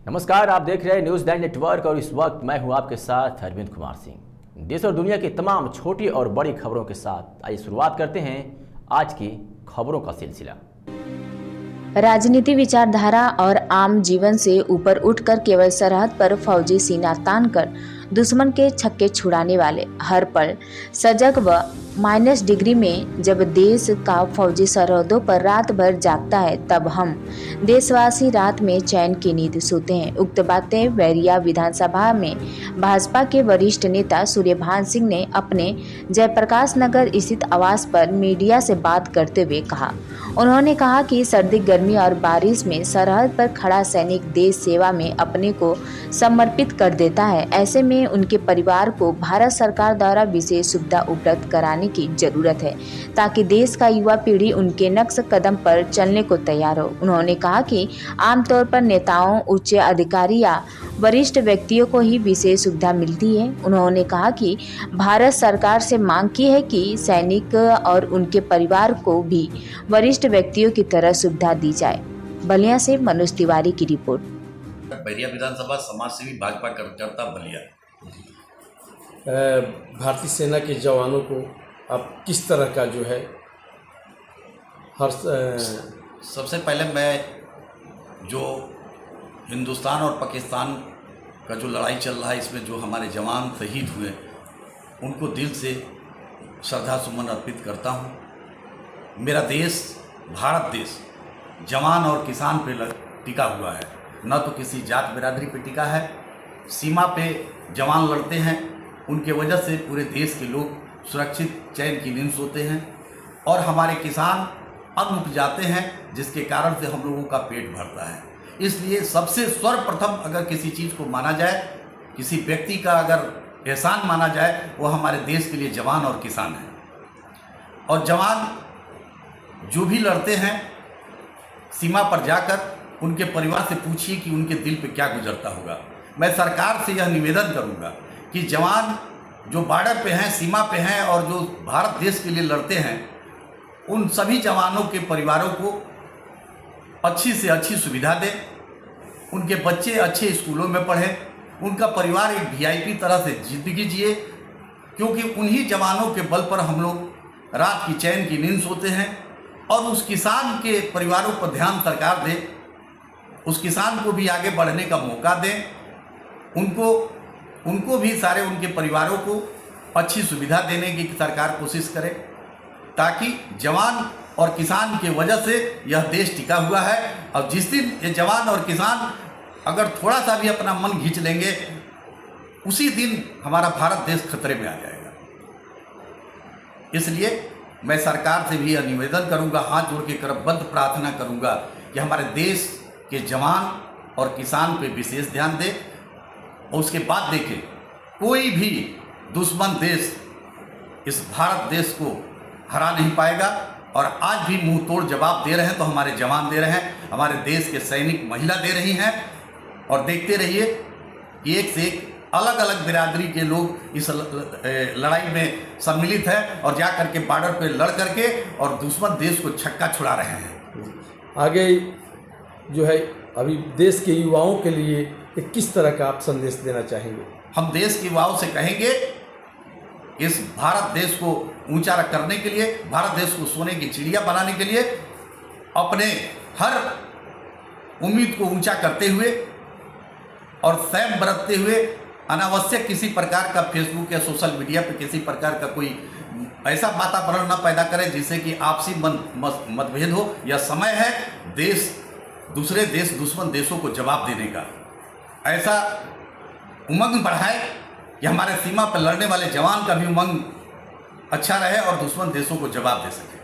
नमस्कार, आप देख रहे हैं न्यूज़ 9 नेटवर्क और इस वक्त मैं हूं आपके साथ अरविंद कुमार सिंह। देश और दुनिया की तमाम छोटी और बड़ी खबरों के साथ आइए शुरुआत करते हैं आज की खबरों का सिलसिला। राजनीति विचारधारा और आम जीवन से ऊपर उठकर केवल सरहद पर फौजी सीना तानकर दुश्मन के छक्के छुड़ाने वाले, हर पल सजग व माइनस डिग्री में जब देश का फौजी सरहदों पर रात भर जागता है, तब हम देशवासी रात में चैन की नींद सोते हैं। उक्त बातें बैरिया विधानसभा में भाजपा के वरिष्ठ नेता सूर्यभान सिंह ने अपने जयप्रकाश नगर स्थित आवास पर मीडिया से बात करते हुए कहा। उन्होंने कहा कि सर्दी, गर्मी और बारिश में सरहद पर खड़ा सैनिक देश सेवा में अपने को समर्पित कर देता है। ऐसे में उनके परिवार को भारत सरकार द्वारा विशेष सुविधा उपलब्ध कराने की जरूरत है, ताकि देश का युवा पीढ़ी उनके नक्श कदम पर चलने को तैयार हो। उन्होंने कहा कि आमतौर पर नेताओं, उच्च अधिकारी या वरिष्ठ व्यक्तियों को ही विशेष सुविधा मिलती है। उन्होंने कहा कि भारत सरकार से मांग की है कि सैनिक और उनके परिवार को भी वरिष्ठ व्यक्तियों की तरह सुविधा दी जाए। बलिया से मनोज तिवारी की रिपोर्ट। बैरिया विधानसभा समाज सेवी भाजपा कार्यकर्ता बलिया। भारतीय सेना के जवानों को अब किस तरह का जो है सबसे पहले मैं जो हिंदुस्तान और पाकिस्तान का जो लड़ाई चल रहा है, इसमें जो हमारे जवान शहीद हुए उनको दिल से श्रद्धा सुमन अर्पित करता हूँ। मेरा देश भारत देश जवान और किसान पे टिका हुआ है, न तो किसी जात बिरादरी पे टिका है। सीमा पे जवान लड़ते हैं, उनके वजह से पूरे देश के लोग सुरक्षित चैन की नींद सोते हैं और हमारे किसान अन्न उपजाते हैं, जिसके कारण से हम लोगों का पेट भरता है। इसलिए सबसे सर्वप्रथम अगर किसी चीज़ को माना जाए, किसी व्यक्ति का अगर एहसान माना जाए, वो हमारे देश के लिए जवान और किसान हैं। और जवान जो भी लड़ते हैं, सीमा पर जाकर उनके परिवार से पूछिए कि उनके दिल पे क्या गुजरता होगा। मैं सरकार से यह निवेदन करूंगा कि जवान जो बॉर्डर पे हैं, सीमा पे हैं और जो भारत देश के लिए लड़ते हैं, उन सभी जवानों के परिवारों को अच्छी से अच्छी सुविधा दें, उनके बच्चे अच्छे स्कूलों में पढ़ें, उनका परिवार एक वीआईपी तरह से ज़िंदगी जिए, क्योंकि उन्हीं जवानों के बल पर हम लोग रात की चैन की नींद सोते हैं। और उस किसान के परिवारों पर ध्यान सरकार दे, उस किसान को भी आगे बढ़ने का मौका दें, उनको भी सारे उनके परिवारों को अच्छी सुविधा देने की सरकार कोशिश करे, ताकि जवान और किसान की वजह से यह देश टिका हुआ है। और जिस दिन ये जवान और किसान अगर थोड़ा सा भी अपना मन खींच लेंगे, उसी दिन हमारा भारत देश खतरे में आ जाएगा। इसलिए मैं सरकार से भी यह निवेदन करूंगा, हाथ जोड़ के करबद्ध प्रार्थना करूंगा कि हमारे देश के जवान और किसान पे विशेष ध्यान दें। और उसके बाद देखें, कोई भी दुश्मन देश इस भारत देश को हरा नहीं पाएगा। और आज भी मुंह तोड़ जवाब दे रहे हैं तो हमारे जवान दे रहे हैं, हमारे देश के सैनिक महिला दे रही हैं। और देखते रहिए कि एक से एक अलग अलग बिरादरी के लोग इस लड़ाई में सम्मिलित हैं और जा करके बॉर्डर पे लड़ करके और दुश्मन देश को छक्का छुड़ा रहे हैं। आगे जो है अभी देश के युवाओं के लिए किस तरह का आप संदेश देना चाहेंगे? हम देश के युवाओं से कहेंगे, इस भारत देश को ऊंचा करने के लिए, भारत देश को सोने की चिड़िया बनाने के लिए अपने हर उम्मीद को ऊंचा करते हुए और संयम बरतते हुए अनावश्यक किसी प्रकार का फेसबुक या सोशल मीडिया पर किसी प्रकार का कोई ऐसा वातावरण न पैदा करें जिससे कि आपसी मतभेद हो। यह समय है देश दूसरे देश, दुश्मन देशों को जवाब देने का। ऐसा उमंग बढ़ाए कि हमारे सीमा पर लड़ने वाले जवान का भी उमंग अच्छा रहे और दुश्मन देशों को जवाब दे सके।